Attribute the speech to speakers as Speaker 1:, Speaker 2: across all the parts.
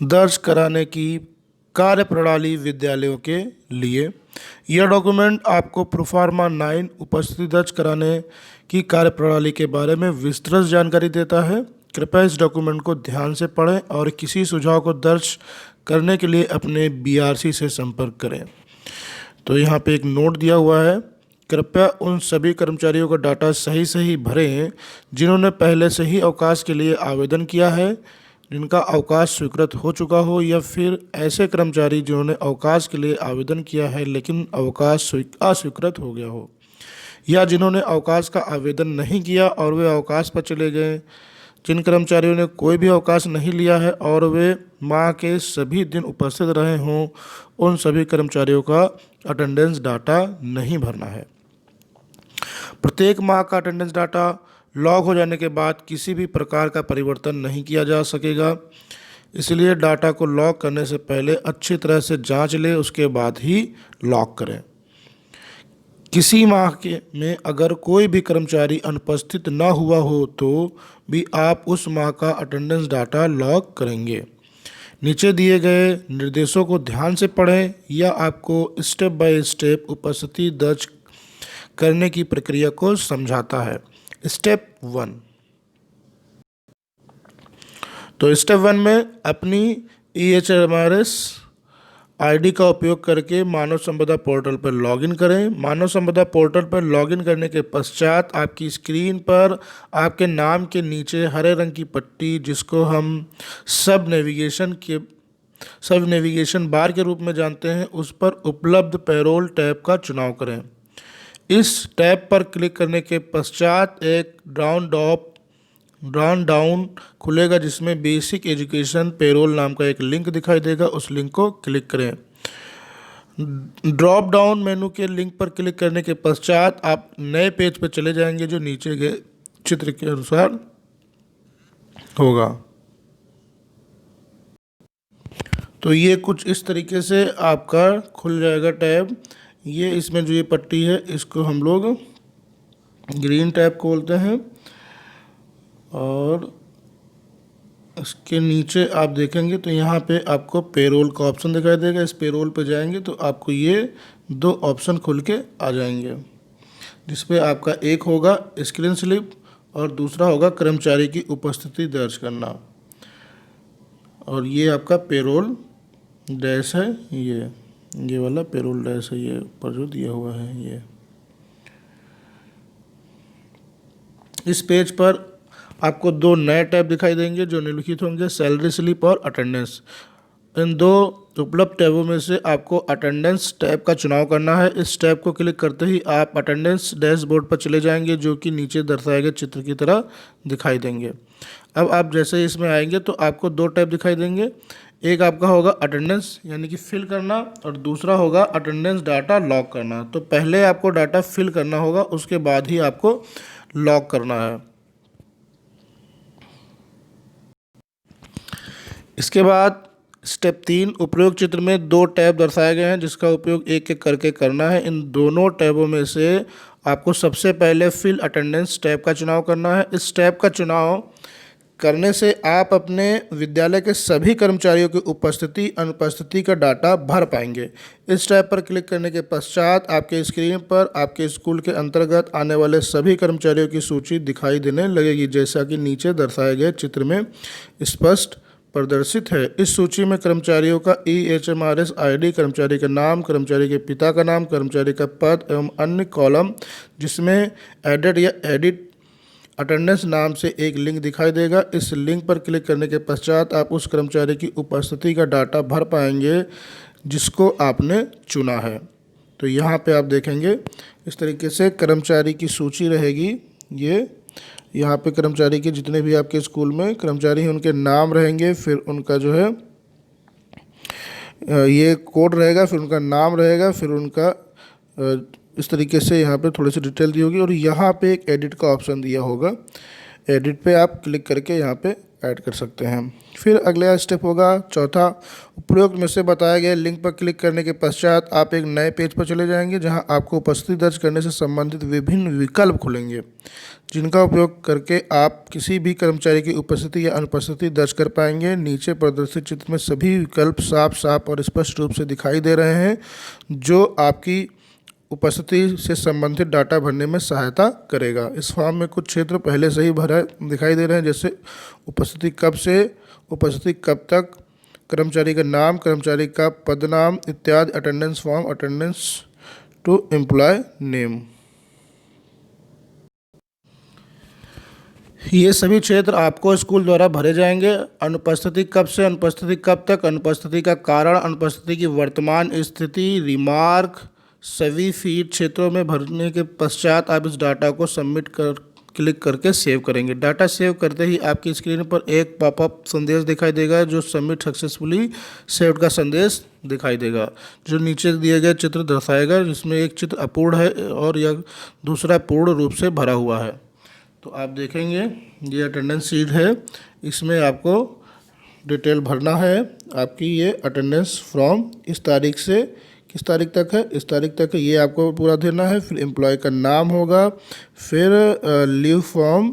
Speaker 1: दर्ज कराने की कार्यप्रणाली विद्यालयों के लिए। यह डॉक्यूमेंट आपको प्रोफार्मा 9 उपस्थिति दर्ज कराने की कार्यप्रणाली के बारे में विस्तृत जानकारी देता है। कृपया इस डॉक्यूमेंट को ध्यान से पढ़ें और किसी सुझाव को दर्ज करने के लिए अपने बीआरसी से संपर्क करें। तो यहाँ पे एक नोट दिया हुआ है, कृपया उन सभी कर्मचारियों का डाटा सही भरें जिन्होंने पहले से ही अवकाश के लिए आवेदन किया है, जिनका अवकाश स्वीकृत हो चुका हो, या फिर ऐसे कर्मचारी जिन्होंने अवकाश के लिए आवेदन किया है लेकिन अवकाश अस्वीकृत हो गया हो, या जिन्होंने अवकाश का आवेदन नहीं किया और वे अवकाश पर चले गए। जिन कर्मचारियों ने कोई भी अवकाश नहीं लिया है और वे माह के सभी दिन उपस्थित रहे हों, उन सभी कर्मचारियों का अटेंडेंस डाटा नहीं भरना है। प्रत्येक माह का अटेंडेंस डाटा लॉग हो जाने के बाद किसी भी प्रकार का परिवर्तन नहीं किया जा सकेगा, इसलिए डाटा को लॉग करने से पहले अच्छी तरह से जांच लें, उसके बाद ही लॉग करें। किसी माह में अगर कोई भी कर्मचारी अनुपस्थित न हुआ हो तो भी आप उस माह का अटेंडेंस डाटा लॉग करेंगे। नीचे दिए गए निर्देशों को ध्यान से पढ़ें, यह आपको स्टेप बाय स्टेप उपस्थिति दर्ज करने की प्रक्रिया को समझाता है। स्टेप 1। तो स्टेप 1 में अपनी EHMRS आईडी का उपयोग करके मानव संपदा पोर्टल पर लॉगिन करें। मानव संपदा पोर्टल पर लॉगिन करने के पश्चात आपकी स्क्रीन पर आपके नाम के नीचे हरे रंग की पट्टी, जिसको हम सब नेविगेशन बार के रूप में जानते हैं, उस पर उपलब्ध पैरोल टैब का चुनाव करें। इस टैब पर क्लिक करने के पश्चात एक ड्रॉप डाउन खुलेगा जिसमें बेसिक एजुकेशन पेरोल नाम का एक लिंक दिखाई देगा, उस लिंक को क्लिक करें। ड्रॉप डाउन मेनू के लिंक पर क्लिक करने के पश्चात आप नए पेज पर चले जाएंगे जो नीचे के चित्र के अनुसार होगा। तो ये कुछ इस तरीके से आपका खुल जाएगा टैब। ये इसमें जो ये पट्टी है इसको हम लोग ग्रीन टैब बोलते हैं, और इसके नीचे आप देखेंगे तो यहाँ पे आपको पेरोल का ऑप्शन दिखाई देगा। इस पेरोल पे जाएंगे तो आपको ये 2 ऑप्शन खुल के आ जाएंगे, जिसपे आपका एक होगा स्क्रीन स्लिप और दूसरा होगा कर्मचारी की उपस्थिति दर्ज करना। और ये आपका पेरोल डैश है, ये वाला पेरोल डैश है, ये ऊपर जो दिया हुआ है। ये इस पेज पर आपको 2 नए टैब दिखाई देंगे जो निम्नलिखित होंगे, सैलरी स्लिप और अटेंडेंस। इन 2 उपलब्ध टैबों में से आपको अटेंडेंस टैब का चुनाव करना है। इस टैब को क्लिक करते ही आप अटेंडेंस डैशबोर्ड पर चले जाएंगे जो कि नीचे दर्शाए गए चित्र की तरह दिखाई देंगे। अब आप जैसे ही इसमें आएंगे तो आपको 2 टैब दिखाई देंगे। एक आपका होगा अटेंडेंस यानी कि फिल करना, और दूसरा होगा अटेंडेंस डाटा लॉग करना। तो पहले आपको डाटा फिल करना होगा, उसके बाद ही आपको लॉग करना है। इसके बाद स्टेप 3, उपयोग चित्र में 2 टैब दर्शाए गए हैं जिसका उपयोग एक एक करके करना है। इन दोनों टैबों में से आपको सबसे पहले फिल अटेंडेंस टैब का चुनाव करना है। इस टैब का चुनाव करने से आप अपने विद्यालय के सभी कर्मचारियों की उपस्थिति अनुपस्थिति का डाटा भर पाएंगे। इस टैब पर क्लिक करने के पश्चात आपके स्क्रीन पर आपके स्कूल के अंतर्गत आने वाले सभी कर्मचारियों की सूची दिखाई देने लगेगी, जैसा कि नीचे दर्शाए गए चित्र में स्पष्ट प्रदर्शित है। इस सूची में कर्मचारियों का EHMRS आईडी, कर्मचारी का नाम, कर्मचारी के पिता का नाम, कर्मचारी का पद एवं अन्य कॉलम जिसमें एडेड या एडिट अटेंडेंस नाम से एक लिंक दिखाई देगा। इस लिंक पर क्लिक करने के पश्चात आप उस कर्मचारी की उपस्थिति का डाटा भर पाएंगे जिसको आपने चुना है। तो यहाँ पे आप देखेंगे इस तरीके से कर्मचारी की सूची रहेगी। ये यहाँ पे कर्मचारी के जितने भी आपके स्कूल में कर्मचारी हैं उनके नाम रहेंगे, फिर उनका जो है ये कोड रहेगा, फिर उनका नाम रहेगा, फिर उनका इस तरीके से यहाँ पे थोड़ी सी डिटेल दी होगी, और यहाँ पे एक एडिट का ऑप्शन दिया होगा। एडिट पे आप क्लिक करके यहाँ पे ऐड कर सकते हैं। फिर अगला स्टेप होगा चौथा, उपरोक्त में से बताए गए लिंक पर क्लिक करने के पश्चात आप एक नए पेज पर चले जाएंगे जहां आपको उपस्थिति दर्ज करने से संबंधित विभिन्न विकल्प खुलेंगे, जिनका उपयोग करके आप किसी भी कर्मचारी की उपस्थिति या अनुपस्थिति दर्ज कर पाएंगे। नीचे प्रदर्शित चित्र में सभी विकल्प साफ साफ और स्पष्ट रूप से दिखाई दे रहे हैं, जो आपकी उपस्थिति से संबंधित डाटा भरने में सहायता करेगा। इस फॉर्म में कुछ क्षेत्र पहले से ही भरा दिखाई दे रहे हैं, जैसे उपस्थिति कब से, उपस्थिति कब तक, कर्मचारी का नाम, कर्मचारी का पदनाम इत्यादि, attendance form, attendance to employ name. ये सभी क्षेत्र आपको स्कूल द्वारा भरे जाएंगे। अनुपस्थिति कब से अनुपस्थिति कब तक, अनुपस्थिति का कारण, अनुपस्थिति की वर्तमान स्थिति, रिमार्क, सभी फील्ड क्षेत्रों में भरने के पश्चात आप इस डाटा को सबमिट कर क्लिक करके सेव करेंगे। डाटा सेव करते ही आपकी स्क्रीन पर एक पॉपअप संदेश दिखाई देगा जो सबमिट सक्सेसफुली सेव्ड का संदेश दिखाई देगा, जो नीचे दिए गए चित्र दर्शाएगा, जिसमें एक चित्र अपूर्ण है और यह दूसरा पूर्ण रूप से भरा हुआ है। तो आप देखेंगे ये अटेंडेंस शीट है, इसमें आपको डिटेल भरना है। आपकी ये अटेंडेंस फ्रॉम इस तारीख से किस तारीख तक है, इस तारीख तक है, ये आपको पूरा देना है। फिर एम्प्लॉय का नाम होगा, फिर लीव फॉर्म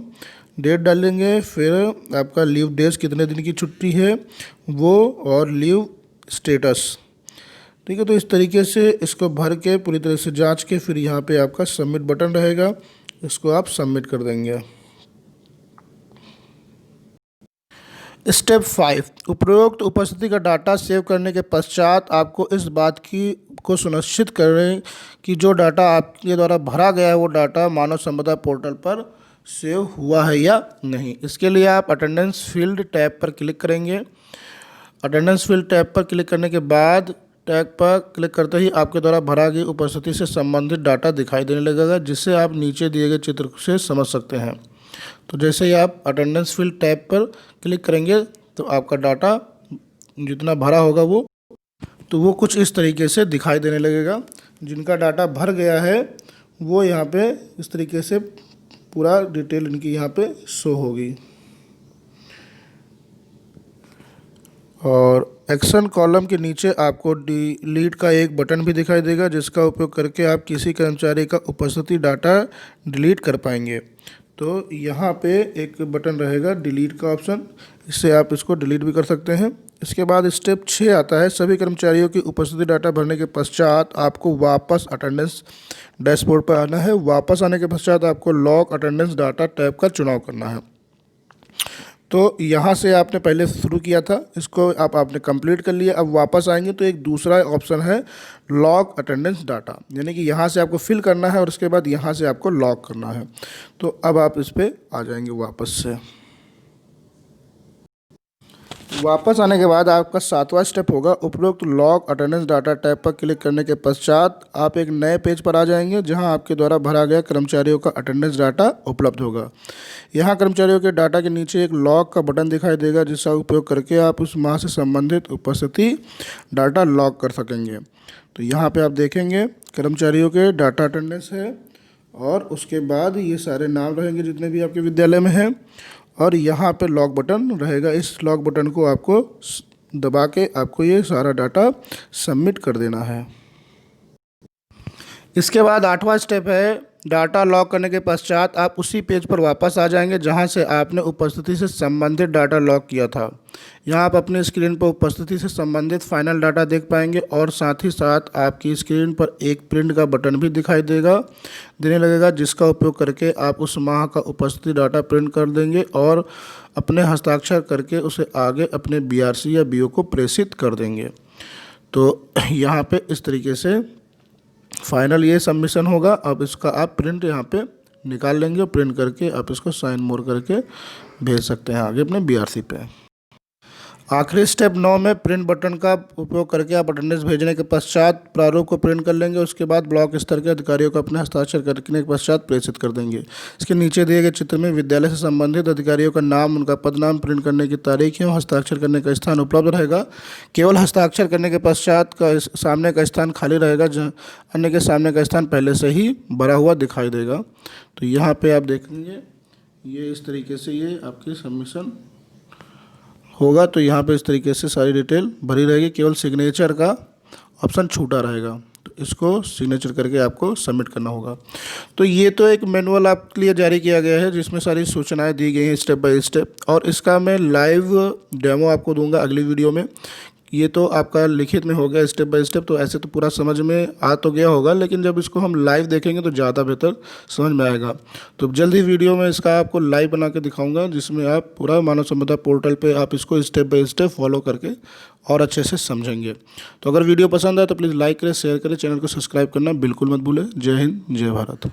Speaker 1: डेट डालेंगे, फिर आपका लीव डेज कितने दिन की छुट्टी है वो, और लीव स्टेटस। ठीक है, तो इस तरीके से इसको भर के पूरी तरह से जांच के फिर यहाँ पे आपका सबमिट बटन रहेगा, इसको आप सबमिट कर देंगे। स्टेप 5, उपरोक्त उपस्थिति का डाटा सेव करने के पश्चात आपको इस बात को सुनिश्चित करें कि जो डाटा आपके द्वारा भरा गया है वो डाटा मानव संपदा पोर्टल पर सेव हुआ है या नहीं। इसके लिए आप अटेंडेंस फील्ड टैब पर क्लिक करेंगे। अटेंडेंस फील्ड टैब पर क्लिक करने के बाद टैग पर क्लिक करते ही आपके द्वारा भरा गई उपस्थिति से संबंधित डाटा दिखाई देने लगेगा, जिससे आप नीचे दिए गए चित्र से समझ सकते हैं। तो जैसे ही आप अटेंडेंस फील्ड टैब पर क्लिक करेंगे तो आपका डाटा जितना भरा होगा वो कुछ इस तरीके से दिखाई देने लगेगा। जिनका डाटा भर गया है वो यहाँ पे इस तरीके से पूरा डिटेल इनकी यहाँ पे शो होगी। और एक्शन कॉलम के नीचे आपको डिलीट का एक बटन भी दिखाई देगा, जिसका उपयोग करके आप किसी कर्मचारी का उपस्थिति डाटा डिलीट कर पाएंगे। तो यहाँ पे एक बटन रहेगा डिलीट का ऑप्शन, इससे आप इसको डिलीट भी कर सकते हैं। इसके बाद स्टेप 6 आता है, सभी कर्मचारियों की उपस्थिति डाटा भरने के पश्चात आपको वापस अटेंडेंस डैशबोर्ड पर आना है। वापस आने के पश्चात आपको लॉग अटेंडेंस डाटा टैब का चुनाव करना है। तो यहाँ से आपने पहले शुरू किया था, इसको आपने कंप्लीट कर लिया। अब वापस आएंगे तो एक दूसरा ऑप्शन है लॉग अटेंडेंस डाटा, यानी कि यहाँ से आपको फिल करना है और उसके बाद यहाँ से आपको लॉग करना है। तो अब आप इस पर आ जाएंगे वापस से। वापस आने के बाद आपका 7वां स्टेप होगा, उपरोक्त लॉग अटेंडेंस डाटा टैब पर क्लिक करने के पश्चात आप एक नए पेज पर आ जाएंगे जहां आपके द्वारा भरा गया कर्मचारियों का अटेंडेंस डाटा उपलब्ध होगा। यहां कर्मचारियों के डाटा के नीचे एक लॉग का बटन दिखाई देगा, जिसका उपयोग करके आप उस माह से संबंधित उपस्थिति डाटा लॉग कर सकेंगे। तो यहाँ पर आप देखेंगे कर्मचारियों के डाटा अटेंडेंस है और उसके बाद ये सारे नाम रहेंगे जितने भी आपके विद्यालय में हैं, और यहाँ पे लॉक बटन रहेगा। इस लॉक बटन को आपको दबा के आपको ये सारा डाटा सबमिट कर देना है। इसके बाद 8वां स्टेप है, डाटा लॉक करने के पश्चात आप उसी पेज पर वापस आ जाएंगे जहां से आपने उपस्थिति से संबंधित डाटा लॉक किया था। यहां आप अपनी स्क्रीन पर उपस्थिति से संबंधित फाइनल डाटा देख पाएंगे और साथ ही साथ आपकी स्क्रीन पर एक प्रिंट का बटन भी दिखाई देने लगेगा, जिसका उपयोग करके आप उस माह का उपस्थिति डाटा प्रिंट कर देंगे और अपने हस्ताक्षर करके उसे आगे अपने BRC या BO को प्रेषित कर देंगे। तो यहाँ पे इस तरीके से फाइनल ये सबमिशन होगा। अब इसका आप प्रिंट यहाँ पे निकाल लेंगे और प्रिंट करके आप इसको साइन मोर करके भेज सकते हैं आगे अपने BRC पे। आखिरी स्टेप 9 में प्रिंट बटन का उपयोग करके आप अटेंडेंस भेजने के पश्चात प्रारूप को प्रिंट कर लेंगे। उसके बाद ब्लॉक स्तर के अधिकारियों को अपने हस्ताक्षर करने के पश्चात प्रेषित कर देंगे। इसके नीचे दिए गए चित्र में विद्यालय से संबंधित अधिकारियों का नाम, उनका पदनाम, प्रिंट करने की तारीख एवं हस्ताक्षर करने का स्थान उपलब्ध रहेगा। केवल हस्ताक्षर करने के पश्चात का सामने का स्थान खाली रहेगा, अन्य के सामने का स्थान पहले से ही भरा हुआ दिखाई देगा। तो यहाँ पर आप देखेंगे ये इस तरीके से ये आपकी सबमिशन होगा तो यहाँ पे इस तरीके से सारी डिटेल भरी रहेगी, केवल सिग्नेचर का ऑप्शन छूटा रहेगा। तो इसको सिग्नेचर करके आपको सबमिट करना होगा। तो ये तो एक मैनुअल आपके लिए जारी किया गया है जिसमें सारी सूचनाएं दी गई हैं स्टेप बाय स्टेप, और इसका मैं लाइव डेमो आपको दूंगा अगली वीडियो में। ये तो आपका लिखित में हो गया स्टेप बाय स्टेप, तो ऐसे तो पूरा समझ में आ तो गया होगा, लेकिन जब इसको हम लाइव देखेंगे तो ज़्यादा बेहतर समझ में आएगा। तो जल्दी वीडियो में इसका आपको लाइव बना के दिखाऊंगा, जिसमें आप पूरा मानव सभ्यता पोर्टल पे आप इसको स्टेप बाय स्टेप फॉलो करके और अच्छे से समझेंगे। तो अगर वीडियो पसंद आए तो प्लीज़ लाइक करें, शेयर करें, चैनल को सब्सक्राइब करना बिल्कुल मत भूलें। जय हिंद, जय भारत।